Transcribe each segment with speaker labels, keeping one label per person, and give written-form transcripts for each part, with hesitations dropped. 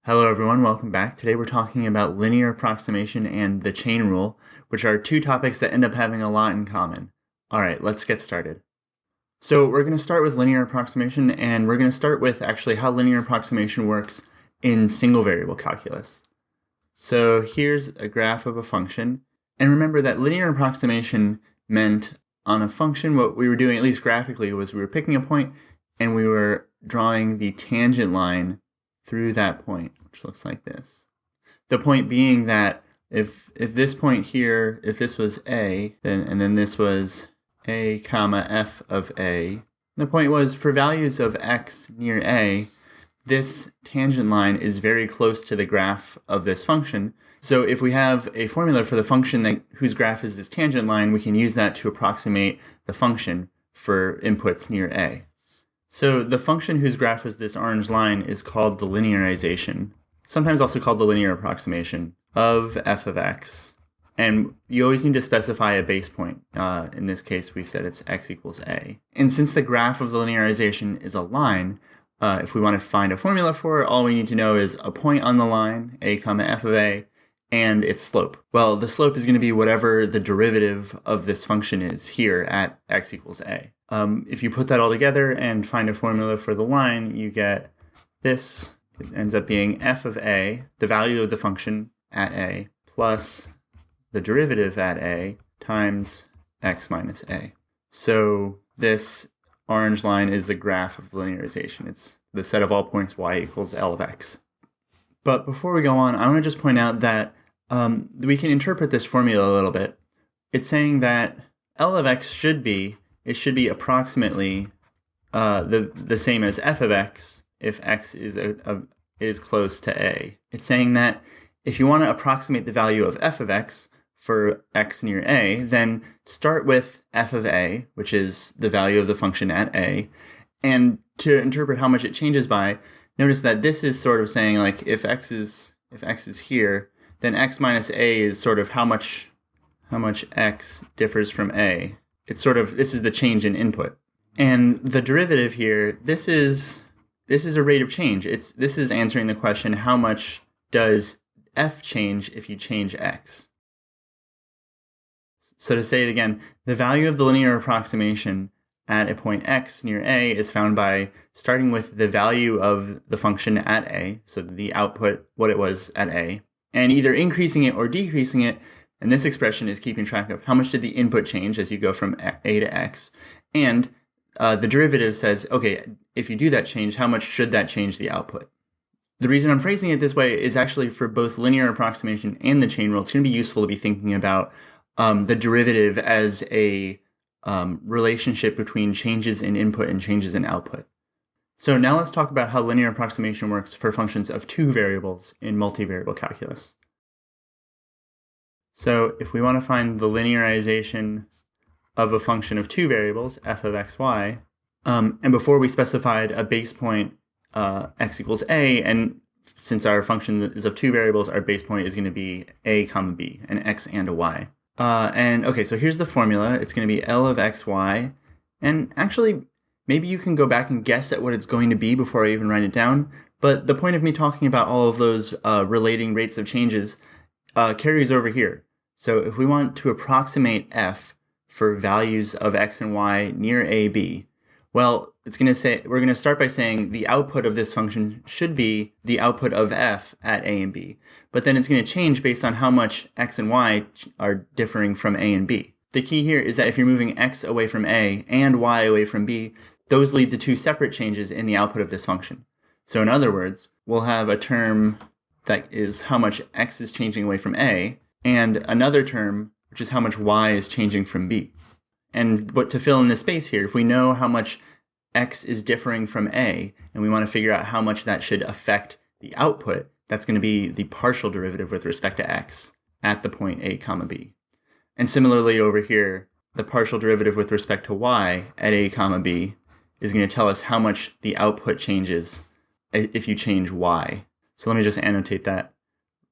Speaker 1: Hello everyone, welcome back. Today we're talking about linear approximation and the chain rule, which are two topics that end up having a lot in common. Alright, let's get started. So we're going to start with linear approximation, and we're going to start with actually how linear approximation works in single variable calculus. So here's a graph of a function, and remember that linear approximation meant on a function what we were doing, at least graphically, was we were picking a point and we were drawing the tangent line through that point, which looks like this. The point being that if this point here, if this was A, and then this was A comma f of A, the point was for values of x near A, this tangent line is very close to the graph of this function. So if we have a formula for the function whose graph is this tangent line, we can use that to approximate the function for inputs near A. So the function whose graph is this orange line is called the linearization, sometimes also called the linear approximation of f of x. And you always need to specify a base point. In this case, we said it's x equals a. And since the graph of the linearization is a line, if we want to find a formula for it, all we need to know is a point on the line, a comma f of a, and its slope. Well, the slope is going to be whatever the derivative of this function is here at x equals a. If you put that all together and find a formula for the line, you get this. It ends up being f of a, the value of the function at a, plus the derivative at a times x minus a. So this orange line is the graph of linearization. It's the set of all points y equals L of x. But before we go on, I want to just point out that we can interpret this formula a little bit. It's saying that L of x should be approximately the same as f of x if x is close to a. It's saying that if you want to approximate the value of f of x for x near a, then start with f of a, which is the value of the function at a, and to interpret how much it changes by, notice that this is sort of saying like if x is here, then x minus a is sort of how much x differs from a. It's sort of, this is the change in input. And the derivative here, this is a rate of change. This is answering the question, how much does f change if you change x? So to say it again, the value of the linear approximation at a point x near a is found by starting with the value of the function at a, so the output, what it was at a, and either increasing it or decreasing it. And this expression is keeping track of how much did the input change as you go from a to x. And the derivative says, okay, if you do that change, how much should that change the output? The reason I'm phrasing it this way is actually for both linear approximation and the chain rule, it's going to be useful to be thinking about the derivative as a relationship between changes in input and changes in output. So now let's talk about how linear approximation works for functions of two variables in multivariable calculus. So if we want to find the linearization of a function of two variables, f of x, y, and before we specified a base point x equals a, and since our function is of two variables, our base point is going to be a comma b, an x and a y. And okay, so here's the formula. It's going to be L of x, y, and actually maybe you can go back and guess at what it's going to be before I even write it down, but the point of me talking about all of those relating rates of changes carries over here. So if we want to approximate f for values of x and y near a, b, well, it's going to say, we're going to start by saying the output of this function should be the output of f at a and b. But then it's going to change based on how much x and y are differing from a and b. The key here is that if you're moving x away from a and y away from b, those lead to two separate changes in the output of this function. So in other words, we'll have a term that is how much x is changing away from a, and another term, which is how much y is changing from b. And what to fill in this space here, if we know how much x is differing from a, and we want to figure out how much that should affect the output, that's going to be the partial derivative with respect to x at the point a comma b. And similarly over here, the partial derivative with respect to y at a comma b is going to tell us how much the output changes if you change y. So let me just annotate that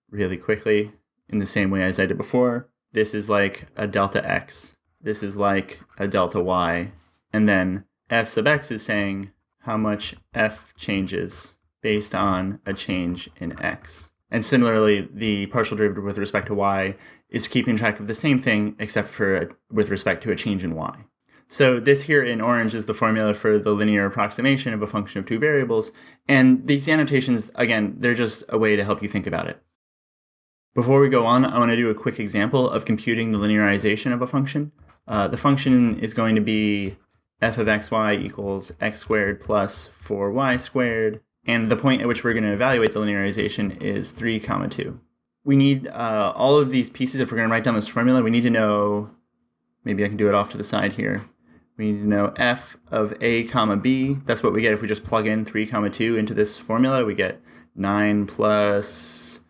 Speaker 1: really quickly in the same way as I did before. This is like a delta x. This is like a delta y. And then f sub x is saying how much f changes based on a change in x. And similarly, the partial derivative with respect to y is keeping track of the same thing, except for with respect to a change in y. So this here in orange is the formula for the linear approximation of a function of two variables. And these annotations, again, they're just a way to help you think about it. Before we go on, I want to do a quick example of computing the linearization of a function. The function is going to be f of xy equals x squared plus 4y squared. And the point at which we're going to evaluate the linearization is 3, 2. We need all of these pieces. If we're going to write down this formula, we need to know, maybe I can do it off to the side here. We need to know f of a comma b. That's what we get if we just plug in 3, 2 into this formula. We get 9 plus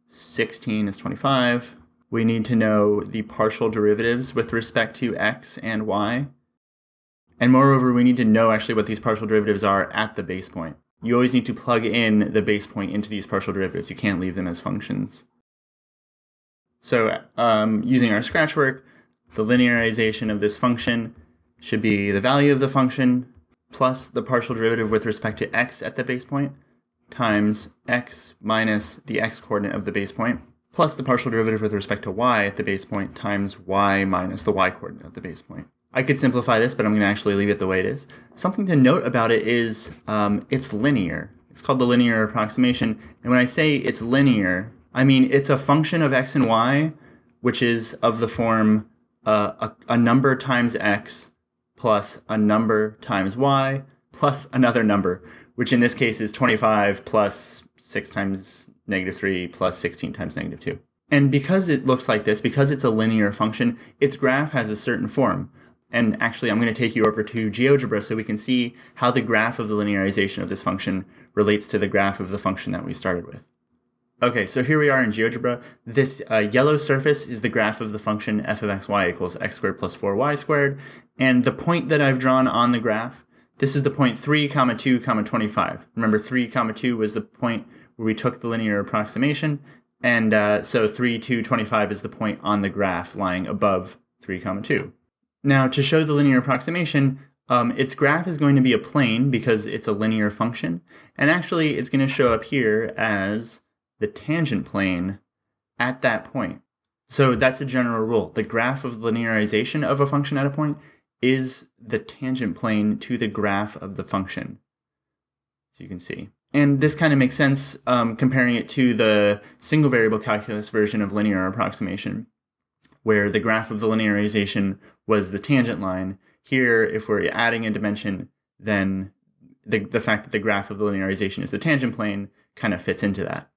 Speaker 1: 16 is 25. We need to know the partial derivatives with respect to x and y. And moreover, we need to know actually what these partial derivatives are at the base point. You always need to plug in the base point into these partial derivatives. You can't leave them as functions. So using our scratch work, the linearization of this function should be the value of the function plus the partial derivative with respect to x at the base point times x minus the x coordinate of the base point plus the partial derivative with respect to y at the base point times y minus the y coordinate of the base point. I could simplify this, but I'm going to actually leave it the way it is. Something to note about it is it's linear. It's called the linear approximation. And when I say it's linear, I mean it's a function of x and y, which is of the form a number times x plus a number times y plus another number, which in this case is 25 plus 6 times negative 3 plus 16 times negative 2. And because it looks like this, because it's a linear function, its graph has a certain form. And actually, I'm going to take you over to GeoGebra so we can see how the graph of the linearization of this function relates to the graph of the function that we started with. Okay, so here we are in GeoGebra. This yellow surface is the graph of the function f of xy equals x squared plus 4y squared. And the point that I've drawn on the graph, this is the point 3, 2, 25. Remember, 3, 2 was the point where we took the linear approximation. And so 3, 2, 25 is the point on the graph lying above 3, 2. Now, to show the linear approximation, its graph is going to be a plane because it's a linear function. And actually, it's going to show up here as the tangent plane at that point. So that's a general rule. The graph of linearization of a function at a point is the tangent plane to the graph of the function, as you can see. And this kind of makes sense comparing it to the single variable calculus version of linear approximation, where the graph of the linearization was the tangent line. Here, if we're adding a dimension, then the fact that the graph of the linearization is the tangent plane kind of fits into that.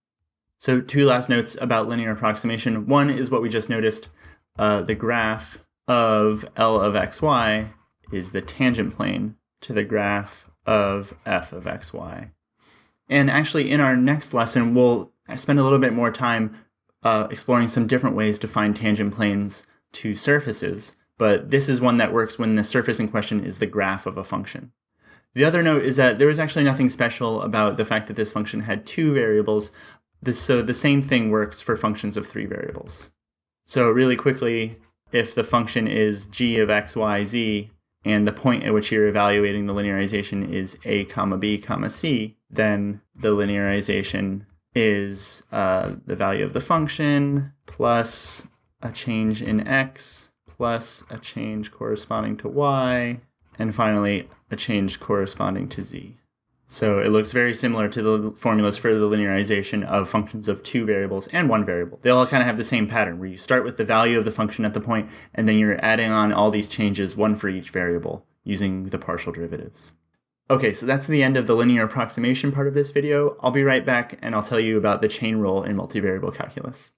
Speaker 1: So 2 last notes about linear approximation. One is what we just noticed. The graph of L of xy is the tangent plane to the graph of f of xy. And actually, in our next lesson, we'll spend a little bit more time exploring some different ways to find tangent planes to surfaces, but this is one that works when the surface in question is the graph of a function. The other note is that there was actually nothing special about the fact that this function had 2 variables, so the same thing works for functions of 3 variables. So really quickly, if the function is g of x, y, z, and the point at which you're evaluating the linearization is a comma b comma c, then the linearization is the value of the function plus a change in x plus a change corresponding to y, and finally a change corresponding to z. So it looks very similar to the formulas for the linearization of functions of 2 variables and 1 variable. They all kind of have the same pattern, where you start with the value of the function at the point, and then you're adding on all these changes, one for each variable, using the partial derivatives. Okay, so that's the end of the linear approximation part of this video. I'll be right back, and I'll tell you about the chain rule in multivariable calculus.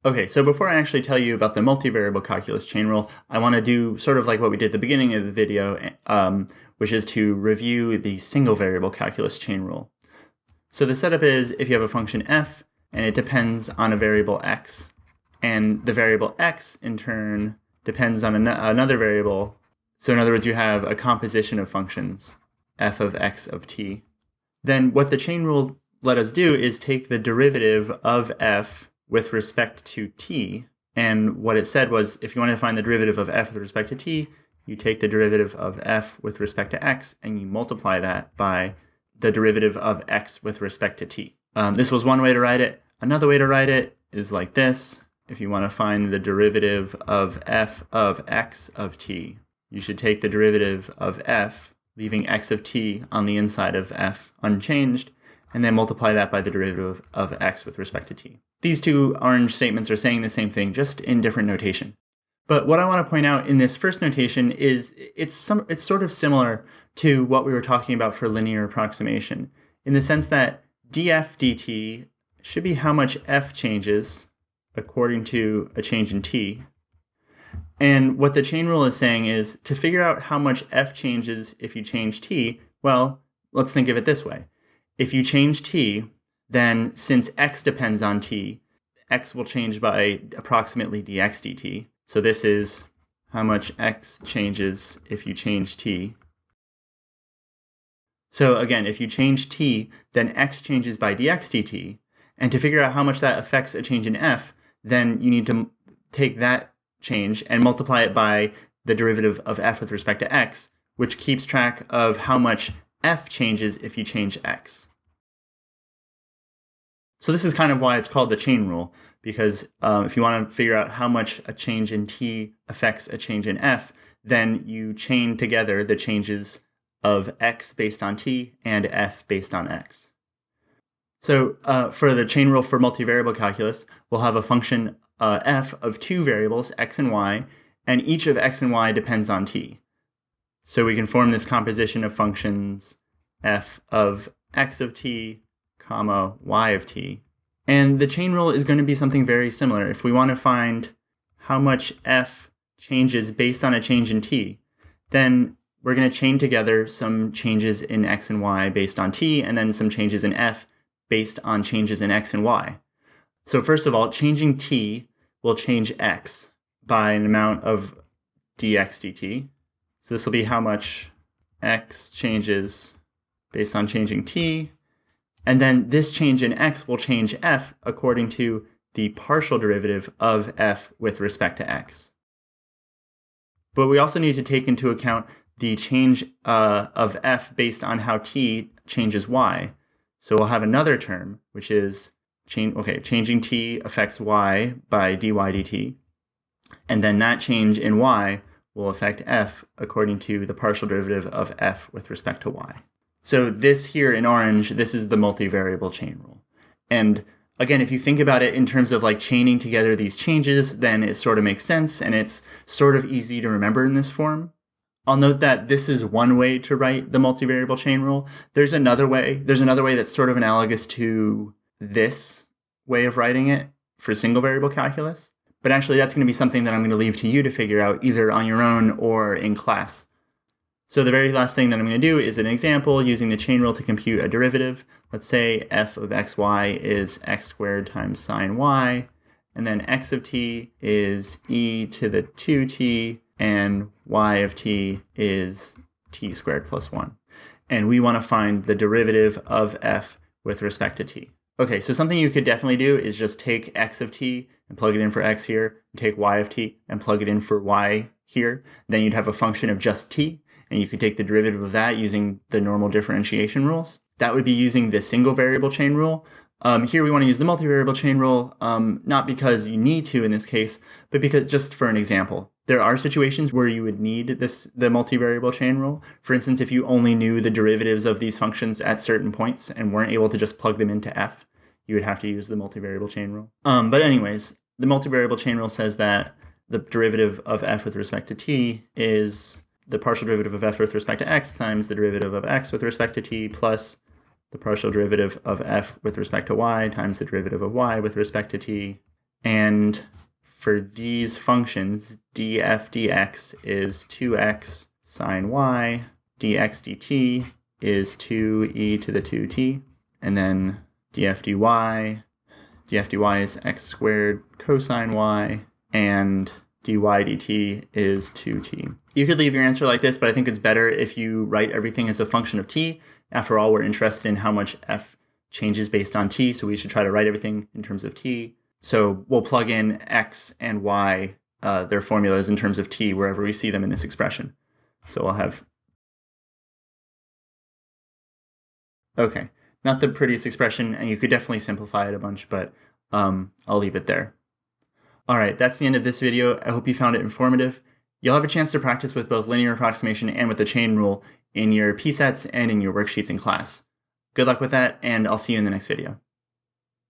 Speaker 1: Okay, so before I actually tell you about the multivariable calculus chain rule, I want to do sort of like what we did at the beginning of the video, which is to review the single variable calculus chain rule. So the setup is if you have a function f, and it depends on a variable x, and the variable x, in turn, depends on another variable. So in other words, you have a composition of functions, f of x of t. Then what the chain rule let us do is take the derivative of f with respect to t, And what it said was, if you want to find the derivative of f with respect to t, you take the derivative of f with respect to x, and you multiply that by the derivative of x with respect to t. This was one way to write it. Another way to write it is like this. If you want to find the derivative of f of x of t, you should take the derivative of f, leaving x of t on the inside of f unchanged, and then multiply that by the derivative of x with respect to t. These two orange statements are saying the same thing, just in different notation. But what I want to point out in this first notation is it's sort of similar to what we were talking about for linear approximation, in the sense that df dt should be how much f changes according to a change in t. And what the chain rule is saying is, to figure out how much f changes if you change t, well, let's think of it this way. If you change t, then since x depends on t, x will change by approximately dx dt. So this is how much x changes if you change t. So again, if you change t, then x changes by dx dt. And to figure out how much that affects a change in f, then you need to take that change and multiply it by the derivative of f with respect to x, which keeps track of how much f changes if you change x. So this is kind of why it's called the chain rule, because if you want to figure out how much a change in t affects a change in f, then you chain together the changes of x based on t and f based on x. So for the chain rule for multivariable calculus, we'll have a function f of two variables, x and y, and each of x and y depends on t. So we can form this composition of functions f of x of t, comma, y of t. And the chain rule is going to be something very similar. If we want to find how much f changes based on a change in t, then we're going to chain together some changes in x and y based on t, and then some changes in f based on changes in x and y. So first of all, changing t will change x by an amount of dx dt. So this will be how much x changes based on changing t. And then this change in x will change f according to the partial derivative of f with respect to x. But we also need to take into account the change of f based on how t changes y. So we'll have another term, which is changing t affects y by dy dt. And then that change in y will affect f according to the partial derivative of f with respect to y. So this here in orange, this is the multivariable chain rule. And again, if you think about it in terms of like chaining together these changes, then it sort of makes sense, and it's sort of easy to remember in this form. I'll note that this is one way to write the multivariable chain rule. There's another way that's sort of analogous to this way of writing it for single variable calculus. But actually, that's going to be something that I'm going to leave to you to figure out either on your own or in class. So the very last thing that I'm going to do is an example using the chain rule to compute a derivative. Let's say f of xy is x squared times sine y, and then x of t is e to the 2t, and y of t is t squared plus 1. And we want to find the derivative of f with respect to t. Okay, so something you could definitely do is just take x of t and plug it in for x here, and take y of t and plug it in for y here. Then you'd have a function of just t, and you could take the derivative of that using the normal differentiation rules. That would be using the single variable chain rule. Here we want to use the multivariable chain rule, not because you need to in this case, but because just for an example. There are situations where you would need the multivariable chain rule. For instance, if you only knew the derivatives of these functions at certain points and weren't able to just plug them into f, you would have to use the multivariable chain rule. But anyways, the multivariable chain rule says that the derivative of f with respect to t is the partial derivative of f with respect to x times the derivative of x with respect to t plus the partial derivative of f with respect to y times the derivative of y with respect to t. And for these functions, df dx is 2x sine y, dx dt is 2e to the 2t, and then df dy is x squared cosine y, and dy dt is 2t. You could leave your answer like this, but I think it's better if you write everything as a function of t. After all, we're interested in how much f changes based on t, so we should try to write everything in terms of t. So we'll plug in x and y, their formulas in terms of t, wherever we see them in this expression. So we'll have, okay, not the prettiest expression, and you could definitely simplify it a bunch, but I'll leave it there. All right, that's the end of this video. I hope you found it informative. You'll have a chance to practice with both linear approximation and with the chain rule in your PSATs and in your worksheets in class. Good luck with that, and I'll see you in the next video.